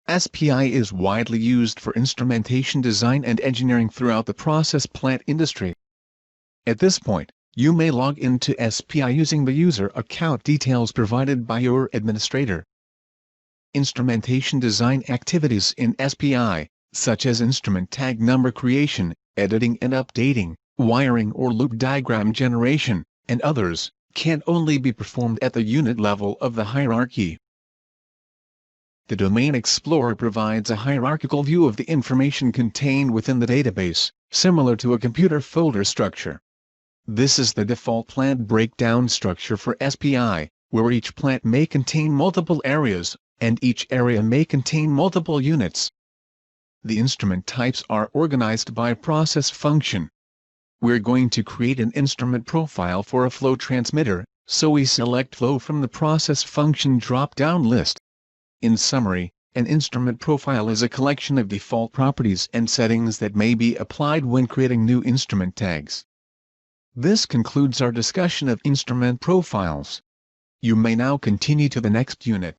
SPI is widely used for instrumentation design and engineering throughout the process plant industry. At this point, you may log into SPI using the user account details provided by your administrator. Instrumentation design activities in SPI, such as instrument tag number creation, editing and updating, wiring or loop diagram generation, and others, can only be performed at the unit level of the hierarchy. The Domain Explorer provides a hierarchical view of the information contained within the database, similar to a computer folder structure. This is the default plant breakdown structure for SPI, where each plant may contain multiple areas, and each area may contain multiple units. The instrument types are organized by process function. We're going to create an instrument profile for a flow transmitter, so we select flow from the process function drop-down list. In summary, an instrument profile is a collection of default properties and settings that may be applied when creating new instrument tags. This concludes our discussion of instrument profiles. You may now continue to the next unit.